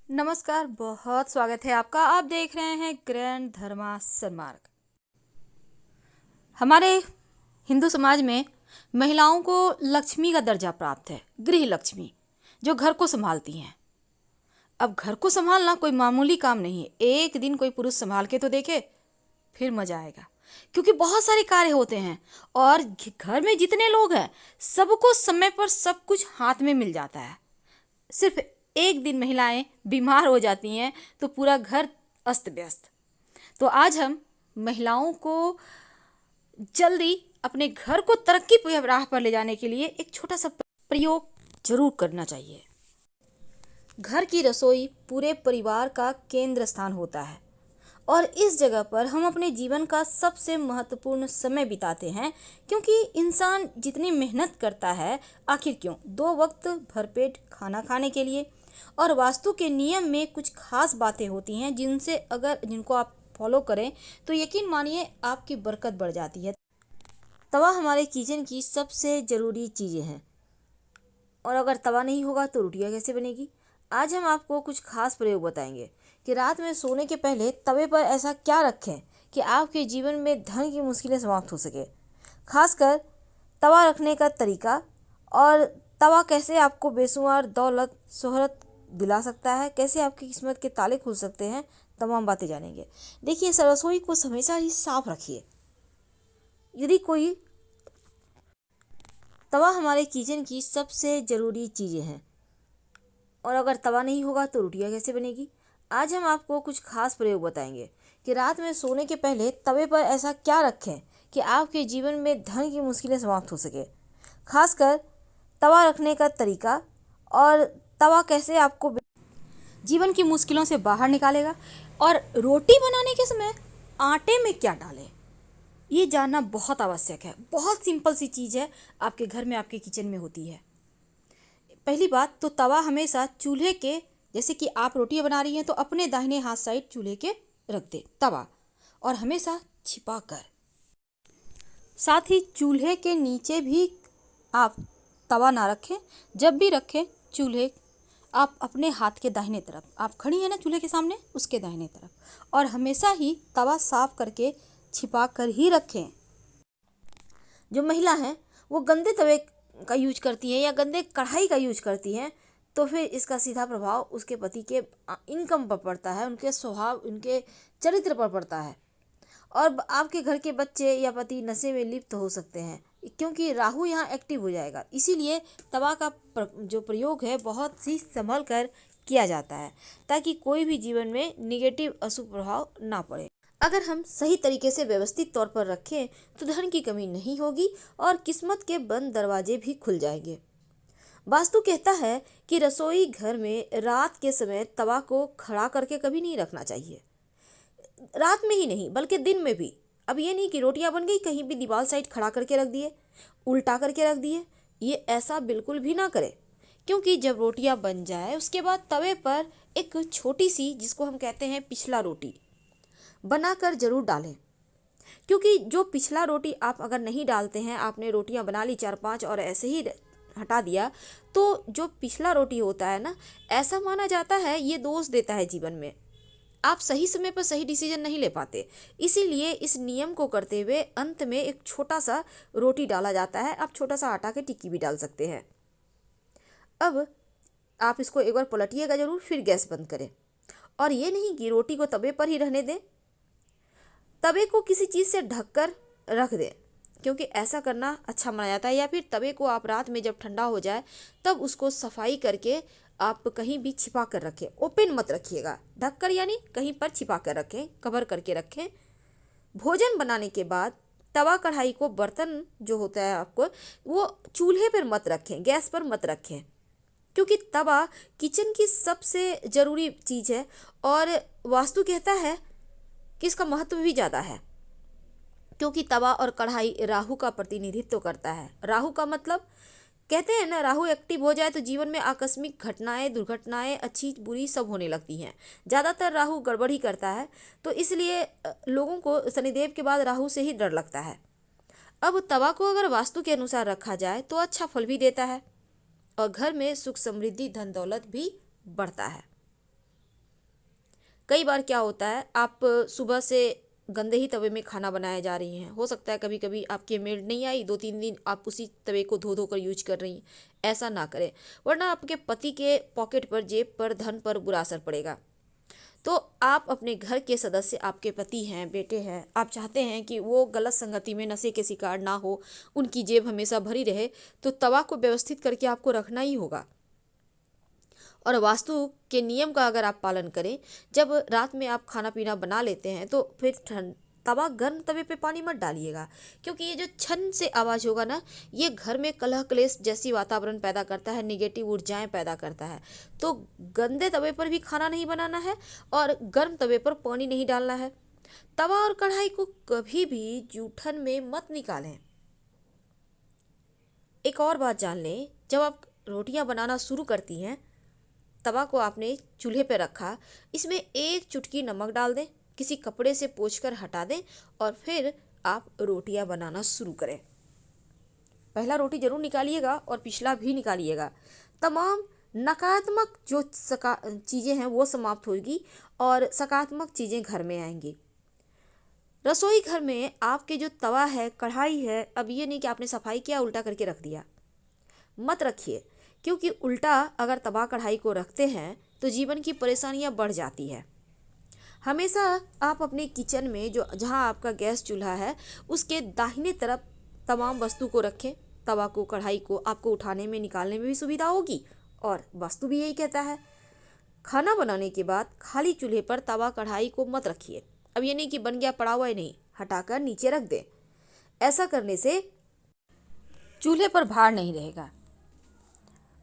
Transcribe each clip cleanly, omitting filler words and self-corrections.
नमस्कार, बहुत स्वागत है आपका। आप देख रहे हैं ग्रैंड धर्मा सन्मार्ग। हमारे हिंदू समाज में महिलाओं को लक्ष्मी का दर्जा प्राप्त है, गृह लक्ष्मी, जो घर को संभालती हैं। अब घर को संभालना कोई मामूली काम नहीं है। एक दिन कोई पुरुष संभाल के तो देखे, फिर मजा आएगा, क्योंकि बहुत सारे कार्य होते हैं और घर में जितने लोग हैं सबको समय पर सब कुछ हाथ में मिल जाता है। सिर्फ एक दिन महिलाएं बीमार हो जाती हैं तो पूरा घर अस्त व्यस्त। तो आज हम महिलाओं को जल्दी अपने घर को तरक्की की राह पर ले जाने के लिए एक छोटा सा प्रयोग जरूर करना चाहिए। घर की रसोई पूरे परिवार का केंद्र स्थान होता है और इस जगह पर हम अपने जीवन का सबसे महत्वपूर्ण समय बिताते हैं, क्योंकि इंसान जितनी मेहनत करता है, आखिर क्यों, 2 वक्त भरपेट खाना खाने के लिए। और वास्तु के नियम में कुछ खास बातें होती हैं जिनको आप फॉलो करें तो यकीन मानिए आपकी बरकत बढ़ जाती है। तवा हमारे किचन की सबसे ज़रूरी चीज़ें हैं और अगर तवा नहीं होगा तो रोटियां कैसे बनेगी। आज हम आपको कुछ खास प्रयोग बताएंगे कि रात में सोने के पहले तवे पर ऐसा क्या रखें कि आपके जीवन में धन की मुश्किलें समाप्त हो सके। खासकर तवा रखने का तरीका और तवा कैसे आपको बेशुमार दौलत शोहरत दिला सकता है, कैसे आपकी किस्मत के ताले खुल सकते हैं, तमाम बातें जानेंगे। देखिए, इस रसोई को हमेशा ही साफ रखिए। यदि कोई तवा हमारे किचन की सबसे ज़रूरी चीज़ें हैं और अगर तवा नहीं होगा तो रोटियां कैसे बनेगी। आज हम आपको कुछ खास प्रयोग बताएंगे कि रात में सोने के पहले तवे पर ऐसा क्या रखें कि आपके जीवन में धन की मुश्किलें समाप्त हो सके। खासकर तवा रखने का तरीका और तवा कैसे आपको जीवन की मुश्किलों से बाहर निकालेगा। और रोटी बनाने के समय आटे में क्या डालें, ये जानना बहुत आवश्यक है। बहुत सिंपल सी चीज़ है, आपके घर में, आपके किचन में होती है। पहली बात तो तवा हमेशा चूल्हे के, जैसे कि आप रोटियां बना रही हैं तो अपने दाहिने हाथ साइड चूल्हे के रख दे तवा, और हमेशा छिपा कर। साथ ही चूल्हे के नीचे भी आप तवा ना रखें। जब भी रखें चूल्हे आप अपने हाथ के दाहिने तरफ, आप खड़ी हैं ना चूल्हे के सामने, उसके दाहिने तरफ, और हमेशा ही तवा साफ करके छिपा कर ही रखें। जो महिला हैं वो गंदे तवे का यूज करती हैं या गंदे कढ़ाई का यूज करती हैं तो फिर इसका सीधा प्रभाव उसके पति के इनकम पर पड़ता है, उनके स्वभाव, उनके चरित्र पर पड़ता है। और आपके घर के बच्चे या पति नशे में लिप्त हो सकते हैं, क्योंकि राहु यहाँ एक्टिव हो जाएगा। इसीलिए तवा का जो प्रयोग है बहुत ही संभल कर किया जाता है, ताकि कोई भी जीवन में निगेटिव अशुभ प्रभाव ना पड़े। अगर हम सही तरीके से व्यवस्थित तौर पर रखें तो धन की कमी नहीं होगी और किस्मत के बंद दरवाजे भी खुल जाएंगे। वास्तु कहता है कि रसोई घर में रात के समय तवा को खड़ा करके कभी नहीं रखना चाहिए। रात में ही नहीं बल्कि दिन में भी। अब ये नहीं कि रोटियां बन गई कहीं भी दीवार साइड खड़ा करके रख दिए, उल्टा करके रख दिए, ये ऐसा बिल्कुल भी ना करें। क्योंकि जब रोटियां बन जाए उसके बाद तवे पर एक छोटी सी, जिसको हम कहते हैं पिछला रोटी, बनाकर जरूर डालें। क्योंकि जो पिछला रोटी आप अगर नहीं डालते हैं, आपने रोटियां बना ली 4-5 और ऐसे ही हटा दिया, तो जो पिछला रोटी होता है ना, ऐसा माना जाता है ये दोष देता है जीवन में। आप सही समय पर सही डिसीजन नहीं ले पाते। इसीलिए इस नियम को करते हुए अंत में एक छोटा सा रोटी डाला जाता है। आप छोटा सा आटा की टिक्की भी डाल सकते हैं। अब आप इसको एक बार पलटिएगा जरूर, फिर गैस बंद करें। और ये नहीं कि रोटी को तवे पर ही रहने दें, तवे को किसी चीज़ से ढककर रख दें, क्योंकि ऐसा करना अच्छा माना जाता है। या फिर तवे को आप रात में जब ठंडा हो जाए तब उसको सफाई करके आप कहीं भी छिपा कर रखें। ओपन मत रखिएगा, ढककर यानी कहीं पर छिपा कर रखें, कवर करके रखें। भोजन बनाने के बाद तवा कढ़ाई को, बर्तन जो होता है आपको, वो चूल्हे पर मत रखें, गैस पर मत रखें, क्योंकि तवा किचन की सबसे ज़रूरी चीज़ है। और वास्तु कहता है कि इसका महत्व भी ज़्यादा है, क्योंकि तवा और कढ़ाई राहु का प्रतिनिधित्व करता है। राहु का मतलब, कहते हैं ना, राहु एक्टिव हो जाए तो जीवन में आकस्मिक घटनाएं, दुर्घटनाएं, अच्छी बुरी सब होने लगती हैं। ज़्यादातर राहु गड़बड़ ही करता है, तो इसलिए लोगों को शनिदेव के बाद राहु से ही डर लगता है। अब तवा को अगर वास्तु के अनुसार रखा जाए तो अच्छा फल भी देता है और घर में सुख समृद्धि धन दौलत भी बढ़ता है। कई बार क्या होता है, आप सुबह से गंदे ही तवे में खाना बनाए जा रही हैं। हो सकता है कभी कभी आपकी मेड नहीं आई, 2-3 दिन आप उसी तवे को धो धो कर यूज कर रही हैं। ऐसा ना करें, वरना आपके पति के पॉकेट पर, जेब पर, धन पर बुरा असर पड़ेगा। तो आप अपने घर के सदस्य, आपके पति हैं, बेटे हैं, आप चाहते हैं कि वो गलत संगति में, नशे के शिकार ना हो, उनकी जेब हमेशा भरी रहे, तो तवा को व्यवस्थित करके आपको रखना ही होगा। और वास्तु के नियम का अगर आप पालन करें, जब रात में आप खाना पीना बना लेते हैं तो फिर तवा गर्म तवे पे पानी मत डालिएगा, क्योंकि ये जो छन से आवाज़ होगा ना, ये घर में कलह क्लेश जैसी वातावरण पैदा करता है, निगेटिव ऊर्जाएं पैदा करता है। तो गंदे तवे पर भी खाना नहीं बनाना है और गर्म तवे पर पानी नहीं डालना है। तवा और कढ़ाई को कभी भी जूठन में मत निकालें। एक और बात जान लें, जब आप रोटियां बनाना शुरू करती हैं, तवा को आपने चूल्हे पर रखा, इसमें 1 चुटकी नमक डाल दें, किसी कपड़े से पोंछकर हटा दें और फिर आप रोटियां बनाना शुरू करें। पहला रोटी जरूर निकालिएगा और पिछला भी निकालिएगा। तमाम नकारात्मक जो चीज़ें हैं वो समाप्त होगी और सकारात्मक चीज़ें घर में आएंगी। रसोई घर में आपके जो तवा है, कढ़ाई है, अब ये नहीं कि आपने सफाई किया उल्टा करके रख दिया, मत रखिए, क्योंकि उल्टा अगर तवा कढ़ाई को रखते हैं तो जीवन की परेशानियां बढ़ जाती है। हमेशा आप अपने किचन में, जो जहां आपका गैस चूल्हा है, उसके दाहिने तरफ तमाम वस्तु को रखें। तवा को, कढ़ाई को आपको उठाने में, निकालने में भी सुविधा होगी और वास्तु भी यही कहता है। खाना बनाने के बाद खाली चूल्हे पर तवा कढ़ाई को मत रखिए। अब ये नहीं कि बन गया पड़ा हुआ है, नहीं, हटाकर नीचे रख दें। ऐसा करने से चूल्हे पर भार नहीं रहेगा।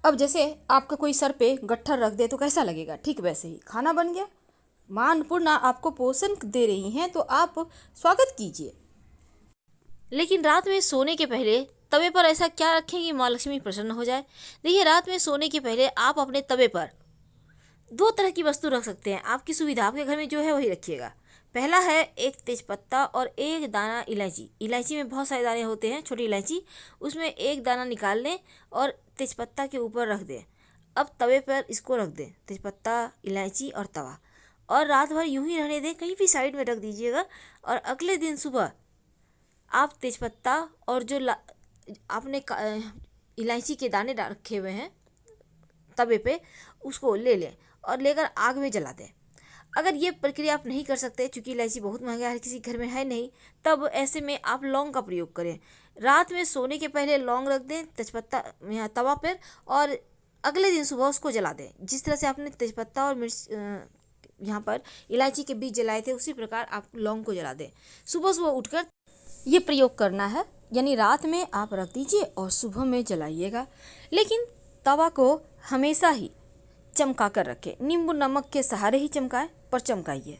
अब जैसे आपका कोई सर पे गट्ठर रख दे तो कैसा लगेगा, ठीक वैसे ही खाना बन गया। माँ अन्नपूर्णा आपको पोषण दे रही हैं तो आप स्वागत कीजिए। लेकिन रात में सोने के पहले तवे पर ऐसा क्या रखें कि माँ लक्ष्मी प्रसन्न हो जाए। देखिए, रात में सोने के पहले आप अपने तवे पर 2 तरह की वस्तु रख सकते हैं। आपकी सुविधा, आपके घर में जो है वही रखिएगा। पहला है 1 तेजपत्ता और 1 दाना इलायची। इलायची में बहुत सारे दाने होते हैं, छोटी इलायची, उसमें 1 दाना निकाल लें और तेजपत्ता के ऊपर रख दें। अब तवे पर इसको रख दें, तेजपत्ता, इलायची और तवा, और रात भर यूं ही रहने दें, कहीं भी साइड में रख दीजिएगा। और अगले दिन सुबह आप तेजपत्ता और जो आपने इलायची के दाने रखे हुए हैं तवे पे, उसको ले लें और लेकर आग में जला दें। अगर ये प्रक्रिया आप नहीं कर सकते, क्योंकि इलायची बहुत महंगा है, हर किसी घर में है नहीं, तब ऐसे में आप लौंग का प्रयोग करें। रात में सोने के पहले लौंग रख दें तेजपत्ता यहाँ तवा पर, और अगले दिन सुबह उसको जला दें। जिस तरह से आपने तेजपत्ता और मिर्च यहाँ पर इलायची के बीज जलाए थे, उसी प्रकार आप लौंग को जला दें। सुबह सुबह उठकर ये प्रयोग करना है, यानी रात में आप रख दीजिए और सुबह में जलाइएगा। लेकिन तवा को हमेशा ही चमका कर रखें, नींबू नमक के सहारे ही चमकाएं, पर चमकाइए,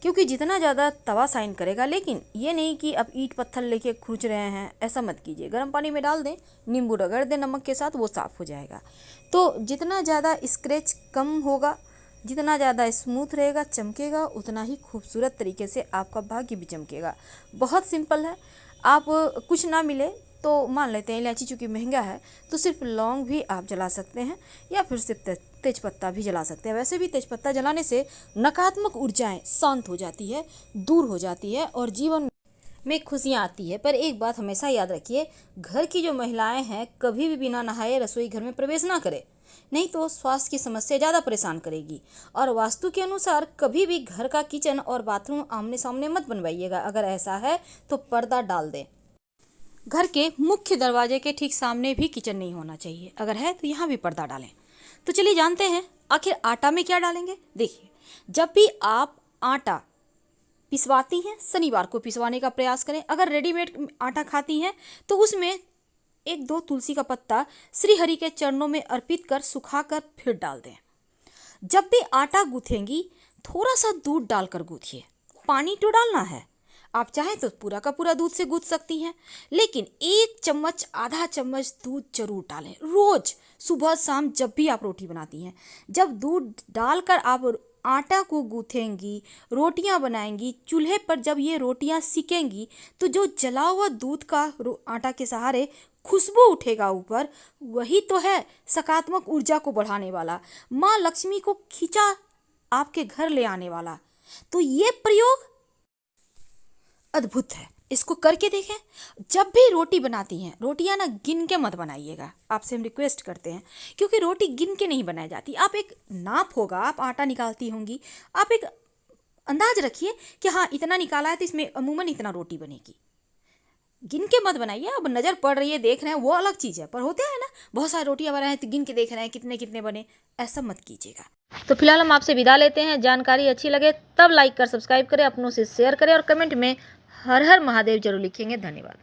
क्योंकि जितना ज़्यादा तवा शाइन करेगा। लेकिन ये नहीं कि अब ईंट पत्थर लेके खुरच रहे हैं, ऐसा मत कीजिए। गर्म पानी में डाल दें, नींबू रगड़ दें नमक के साथ, वो साफ़ हो जाएगा। तो जितना ज़्यादा स्क्रैच कम होगा, जितना ज़्यादा स्मूथ रहेगा, चमकेगा, उतना ही खूबसूरत तरीके से आपका भाग्य भी चमकेगा। बहुत सिंपल है। आप कुछ ना मिले तो मान लेते हैं इलायची चूँकि महंगा है, तो सिर्फ लौंग भी आप जला सकते हैं, या फिर सिर्फ तेजपत्ता भी जला सकते हैं। वैसे भी तेजपत्ता जलाने से नकारात्मक ऊर्जाएं शांत हो जाती है, दूर हो जाती है और जीवन में खुशियाँ आती है। पर एक बात हमेशा याद रखिए, घर की जो महिलाएं हैं कभी भी बिना नहाए रसोई घर में प्रवेश ना करें, नहीं तो स्वास्थ्य की समस्या ज़्यादा परेशान करेगी। और वास्तु के अनुसार कभी भी घर का किचन और बाथरूम आमने सामने मत बनवाइएगा। अगर ऐसा है तो पर्दा डाल दें। घर के मुख्य दरवाजे के ठीक सामने भी किचन नहीं होना चाहिए, अगर है तो यहाँ भी पर्दा डालें। तो चलिए जानते हैं आखिर आटा में क्या डालेंगे। देखिए, जब भी आप आटा पिसवाती हैं, शनिवार को पिसवाने का प्रयास करें। अगर रेडीमेड आटा खाती हैं तो उसमें 1-2 तुलसी का पत्ता श्री हरि के चरणों में अर्पित कर सुखाकर फिर डाल दें। जब भी आटा गूंथेंगी थोड़ा सा दूध डालकर गूंथिए। पानी तो डालना है, आप चाहें तो पूरा का पूरा दूध से गूंथ सकती हैं, लेकिन 1 चम्मच, आधा चम्मच दूध जरूर डालें रोज, सुबह शाम, जब भी आप रोटी बनाती हैं। जब दूध डालकर आप आटा को गूंथेंगी, रोटियां बनाएंगी, चूल्हे पर जब ये रोटियां सिकेंगी तो जो जला हुआ दूध का आटा के सहारे खुशबू उठेगा ऊपर, वही तो है सकारात्मक ऊर्जा को बढ़ाने वाला, माँ लक्ष्मी को खींचा आपके घर ले आने वाला। तो ये प्रयोग अद्भुत है, इसको करके देखें। जब भी रोटी बनाती हैं, रोटियां ना गिन के मत बनाइएगा, आपसे हम रिक्वेस्ट करते हैं, क्योंकि रोटी गिन के नहीं बनाई जाती। आप एक नाप होगा, आप आटा निकालती होंगी, आप एक अंदाज रखिए कि हाँ इतना निकाला है तो इसमें अमूमन इतना रोटी बनेगी। गिन के मत बनाइए। अब नज़र पड़ रही है, देख रहे हैं, वो अलग चीज़ है, पर होते हैं ना बहुत सारी रोटियां बना है तो गिन के देख रहे हैं कितने कितने बने, ऐसा मत कीजिएगा। तो फिलहाल हम आपसे विदा लेते हैं। जानकारी अच्छी लगे तब लाइक कर सब्सक्राइब करें, अपनों से शेयर करें और कमेंट में हर हर महादेव जरूर लिखेंगे। धन्यवाद।